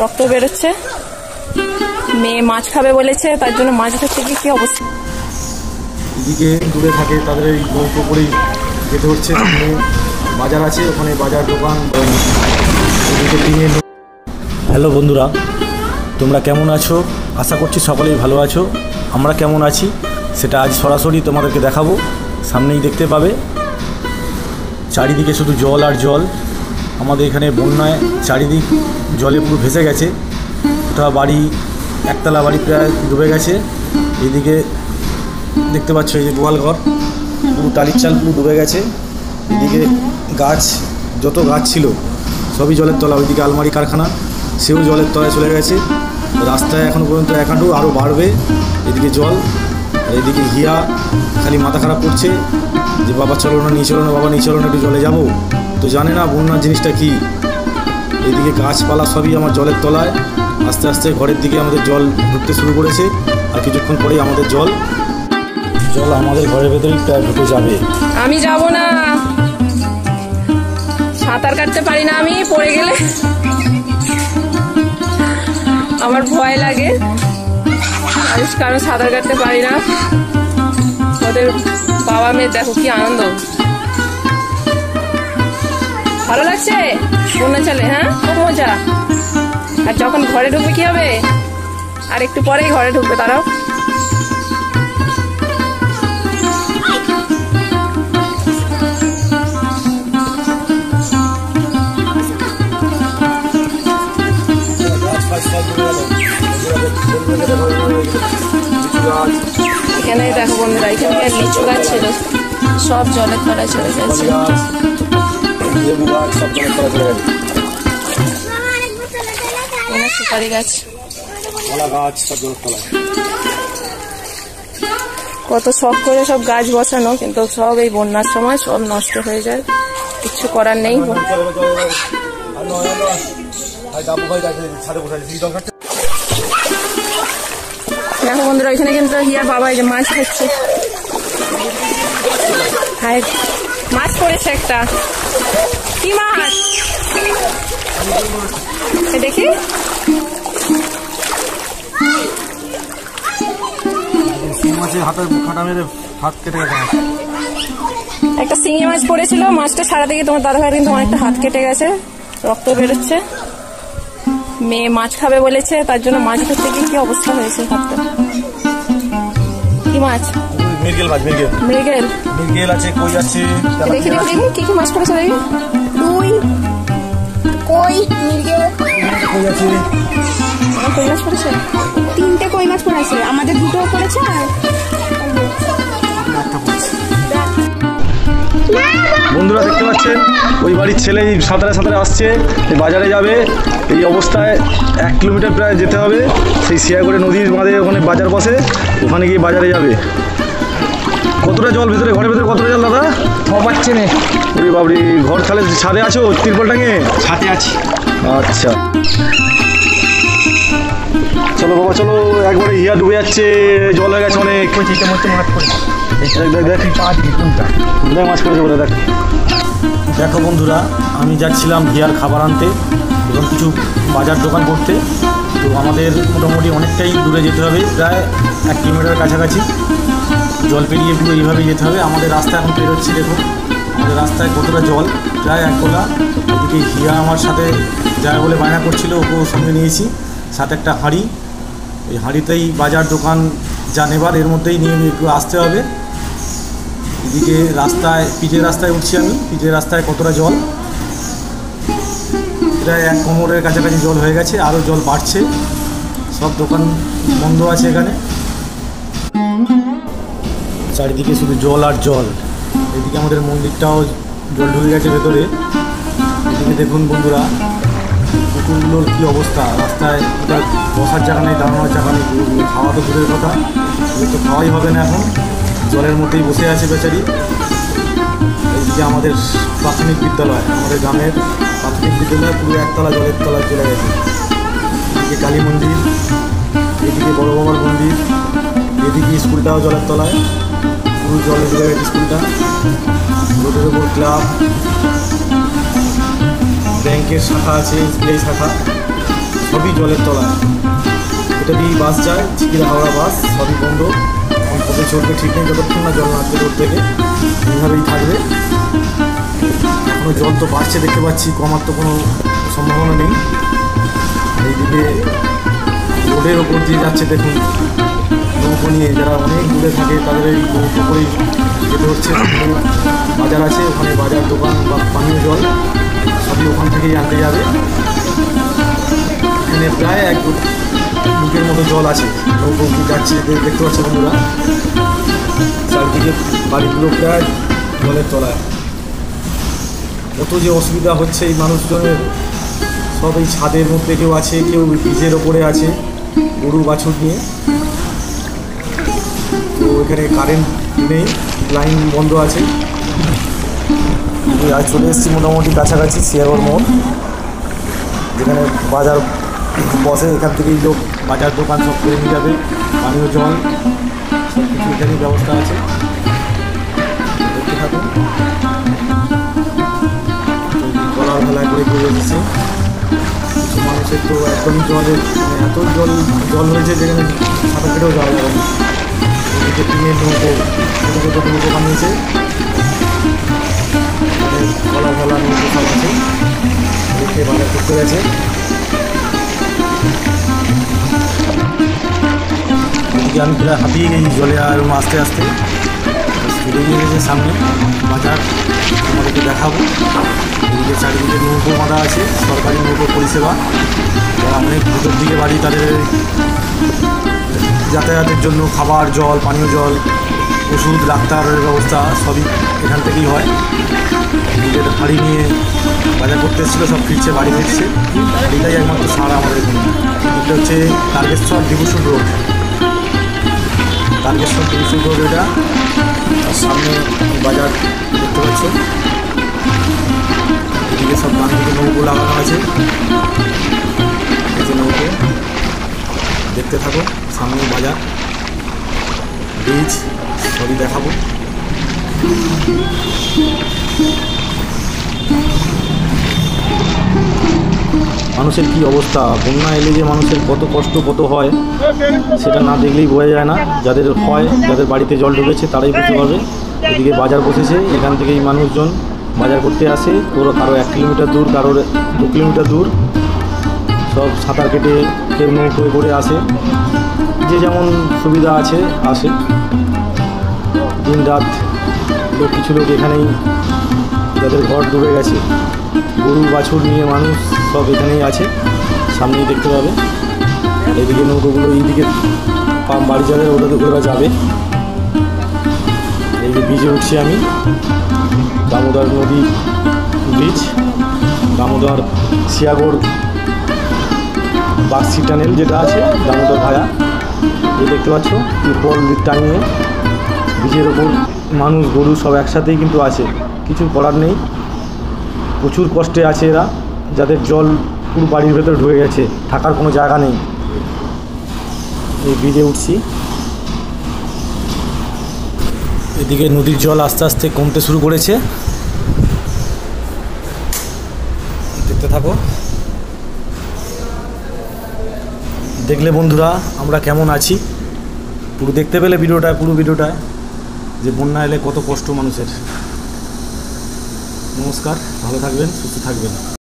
রক্ত বেরোচ্ছে। মেয়ে মাছ খাবে বলেছে, তার জন্য মাছ ধরতে গিয়ে কি অবস্থা। এদিকে দূরে থাকে তাদের এই গল্প করেই যেতে হচ্ছে। বাজার আছে, ওখানে বাজার দোকান। হ্যালো বন্ধুরা, তোমরা কেমন আছো? আশা করছি সকলেই ভালো আছো। আমরা কেমন আছি সেটা আজ সরাসরি তোমাদেরকে দেখাবো। সামনেই দেখতে পাবে চারিদিকে শুধু জল আর জল। আমাদের এখানে বন্যায় চারিদিক জলে পুরো ভেসে গেছে। কোথাও বাড়ি, একতলা বাড়ি প্রায় ডুবে গেছে। এদিকে দেখতে পাচ্ছ এই যে গোয়ালঘর, পুরো টালির চাল পুরো ডুবে গেছে। এদিকে গাছ, যত গাছ ছিল সবই জলের তলা। ওইদিকে আলমারি কারখানা, সেও জলের তলায় চলে গেছে। রাস্তায় এখনও পর্যন্ত 1 হাঁটু, আরও বাড়বে এদিকে জল। আর এদিকে হিয়া খালি মাথা খারাপ করছে যে বাবা চলো না, নিয়ে চলো না, বাবা নিয়ে চলো না, একটু জলে যাবো। তো জানে না বন্যার জিনিসটা কী। এইদিকে গাছপালা সবই আমার জলের তলায়। আস্তে আস্তে ঘরের দিকে আমাদের জল ঢুকতে শুরু করেছে। আর কিছুক্ষণ পরেই আমাদের জল আমাদের ঘরের ভেতরেই প্রায় ঢুকে যাবে। আমি যাব না, সাঁতার কাটতে পারি না আমি। পড়ে গেলে আমার ভয় লাগে, কারণ সাঁতার কাটতে পারি না। ওদের বাবা মেয়ে দেখো কি আনন্দ, ভালো লাগছে বন্যা চলে। হ্যাঁ, খুব মজা। আর যখন ঘরে ঢুকবে কি হবে? আর একটু পরেই ঘরে ঢুকবে তারাও। এখানে দেখো বন্ধুরা, এখানে লিচু গাছ ছিল, সব জলের তলায় চলে গেছে। সুপারি গাছ, কত শখ করে সব গাছ বসানো, কিন্তু সব এই বন্যার সময় সব নষ্ট হয়ে যায়। কিছু করার নেই। দেখো বন্ধুরা, এখানে কিন্তু হিয়ার বাবা এই যে মাছ খাচ্ছে। মাছ পড়েছে একটা। কি মাছ দেখি? একটা শিঙি মাছ পড়েছিল, মাছটা ছাড়া দেখি তোমার দাদা ভাই কিন্তু অনেকটা হাত কেটে গেছে, রক্ত বেরোচ্ছে। মেয়ে মাছ খাবে বলেছে, তার জন্য মাছ ধরতে গিয়ে কি অবস্থা হয়েছে হাতটা। কি মাছ? মৃগেল মাছ। মৃগেল আছে, কই আছে। দেখি কি কি মাছ পড়েছে দেখি। রুই, কই, মৃগেল, কই আছে। কই মাছ পড়েছে, 3টে কই মাছ পড়েছে, আমাদের 2টো পড়েছে। আর বন্ধুরা দেখতে পাচ্ছেন ওই বাড়ির ছেলে সাঁতারে আসছে, বাজারে যাবে। এই অবস্থায় 1 কিলোমিটার প্রায় যেতে হবে। সেই শিয়াগড়ে নদীর বাঁধে ওখানে বাজার বসে, ওখানে গিয়ে বাজারে যাবে। কতটা জল ভেতরে, ঘরের ভেতরে কতটা জল দাদা? পাচ্ছে না। ওরে বাবরি, ঘর তাহলে ছাদে আছো? তিরপল টাঙিয়ে ছাদে আছি। আচ্ছা, চলো বাবা চলো। একবারে হিয়া ডুবে যাচ্ছে, জল হয়ে গেছে অনেক। দেখ মাছ পড়েছে বলে। দেখো বন্ধুরা, আমি যাচ্ছিলাম হিয়ার খাবার আনতে এবং কিছু বাজার দোকান করতে। তো আমাদের মোটামুটি অনেকটাই দূরে যেতে হবে, প্রায় 1 কিলোমিটার কাছাকাছি। জল পেরিয়ে পুরো এইভাবেই যেতে হবে। আমাদের রাস্তা এখন পেরোচ্ছি, দেখো আমাদের রাস্তায় কতটা জল, প্রায় 1 গোলা। এদিকে হিয়া আমার সাথে যাবে বলে বায়না করছিল, ওকেও সঙ্গে নিয়েছি, সাথে একটা হাঁড়ি। এই হাঁড়িতেই বাজার দোকান যা নেবার এর মধ্যেই নিয়ে একটু আসতে হবে। এদিকে রাস্তায়, পিচের রাস্তায় উঠছি আমি। পিচের রাস্তায় কতটা জল, প্রায় 1 কোমরের কাছাকাছি জল হয়ে গেছে, আরও জল বাড়ছে। সব দোকান বন্ধ আছে এখানে, চারিদিকে শুধু জল আর জল। এদিকে আমাদের মন্দিরটাও জল ঢুকে গেছে ভেতরে। এদিকে দেখুন বন্ধুরা, কুকুরগুলোর কী অবস্থা। রাস্তায় ওটা বসার জায়গা নেই, দাঁড়ানোর জায়গা নেই। খাওয়া তো দূরের কথা, এগুলো তো খাওয়াই হবে না এখন, জলের মধ্যেই বসে আছে বেচারি। এইদিকে আমাদের প্রাথমিক বিদ্যালয়, আমাদের গ্রামের প্রাথমিক বিদ্যালয় পুরো 1 তলা জলের তলায় চলে গেছে। এদিকে কালী মন্দির, এদিকে বড় বাবার মন্দির, এদিকে স্কুলটাও জলের তলায়, পুরো জলে ডুবে গেছে স্কুলটা। রোডের ওপর ক্লাব, ব্যাংকের শাখা আছে, SBI শাখা, সব সবই জলের তলায়। এটা দিয়েই বাস যায়, চিকিরা হাওড়া বাস, সবই বন্ধ। কবে চলবে ঠিক নেই, যতক্ষণ না জল নামবে রোড থেকে এইভাবেই থাকবে। এখনও জল তো বাড়ছে দেখতে পাচ্ছি, কমার তো কোনো সম্ভাবনা নেই। এইদিকে রোডের ওপর দিয়ে যাচ্ছে দেখুন নৌকো নিয়ে, যারা অনেক দূরে থাকে তাদের এই নৌকো করেই যেতে হচ্ছে। বাজার আছে, ওখানে বাজার দোকান বা পানীয় জল সবই ওখান থেকেই আনতে যাবে। এখানে প্রায় 1 বুকের মতো জল আছে, নৌকো যাচ্ছে দেখতে পাচ্ছে বন্ধুরা। চারদিকে বাড়িগুলো প্রায় জলের তলায়। কত যে অসুবিধা হচ্ছে এই মানুষজনের। সব এই ছাদের মধ্যে কেউ আছে, কেউ ব্রিজের ওপরে আছে গরু বাছুর নিয়ে। তো এখানে কারেন্ট নেই, লাইন বন্ধ আছে। আজ চলে এসেছি মোটামুটি কাছাকাছি শিয়াগড় মোড়, যেখানে বাজার বসে। এখান থেকেই লোক বাজার দোকান সব করে নিয়ে যাবে, পানীয় জল সব কিছু এখানেই ব্যবস্থা আছে। দেখতে থাকুন গলার ভেলায় করে করে এসেছে। কিছু মানুষের তো একদমই জলের এত জল হয়েছে যেখানে সাঁতার কেটেও যাওয়া যাবে না। এদিকে টিনের নৌকো, ছোটো ছোটো নৌকো বানিয়েছে, গলা ভেলা নৌকো সব আছে। দেখে বাজার করতে গেছে। এদিকে আমি প্রায় হাঁপিয়ে গেছি জলে, আর আস্তে আস্তে চলে গিয়ে গেছে সামনে বাজার, আমাদেরকে দেখাবো। এদিকে চারিদিকে নৌকো বাঁধা আছে, সরকারি নৌকো পরিষেবা। যারা অনেক ভিতর দিকে বাড়ি তাদের যাতায়াতের জন্য খাবার জল, পানীয় জল, ওষুধ, ডাক্তারের ব্যবস্থা সবই এখান থেকেই হয়। নিজের গাড়ি নিয়ে বাজার করতে এসেছিলো, সব ফিরছে, বাড়ি ফিরছে। এটাই একমাত্র সারা আমাদের এখানে। এটা হচ্ছে Tarakeswar division road, Tarakeswar division road এটা। আর সামনে বাজার দেখতে পাচ্ছ। এদিকে সব ডান দিকে নৌকো লাগানো আছে, এই যে নৌকো দেখতে থাকো। সামনে বাজার, ব্রিজ সবই দেখাবো। মানুষের কি অবস্থা, বন্যা এলে যে মানুষের কত কষ্ট কত হয় সেটা না দেখলেই বোঝা যায় না। যাদের হয়, যাদের বাড়িতে জল ঢুকেছে তারাই বুঝতে পারবে। এদিকে বাজার বসেছে, এখান থেকেই মানুষজন বাজার করতে আসে। কারো 1 কিলোমিটার দূর, কারোর 2 কিলোমিটার দূর। সব সাঁতার কেটে কেউ নৌকোয় করে আসে, যে যেমন সুবিধা আছে আসে। দিন রাত লোক, কিছু লোক এখানেই, যাদের ঘর ডুবে গেছে, গরু বাছুর নিয়ে মানুষ সব এখানেই আছে, সামনেই দেখতে পাবে। এদিকে নৌকোগুলো এইদিকে বাড়ি যাবে, ওরা যাবে। এই যে ব্রিজে উঠছি আমি, দামোদর নদী ব্রিজ, দামোদর শিয়াগড় বাগসি টানেল যেটা আছে, দামোদর ভায়া। এই দেখতে পাচ্ছ পল টাঙিয়ে ব্রিজের ওপর মানুষ গরু সব একসাথেই কিন্তু আছে, কিছু করার নেই। প্রচুর কষ্টে আছে এরা, যাদের জল পুরো বাড়ির ভেতরে ঢুকে গেছে, থাকার কোনো জায়গা নেই। এই ব্রিজে উঠছি। এদিকে নদীর জল আস্তে আস্তে কমতে শুরু করেছে, দেখতে থাকো। দেখলে বন্ধুরা আমরা কেমন আছি, পুরো দেখতে পেলে পুরো ভিডিওটায় যে বন্যা এলে কত কষ্ট মানুষের। নমস্কার, ভালো থাকবেন, সুস্থ থাকবেন।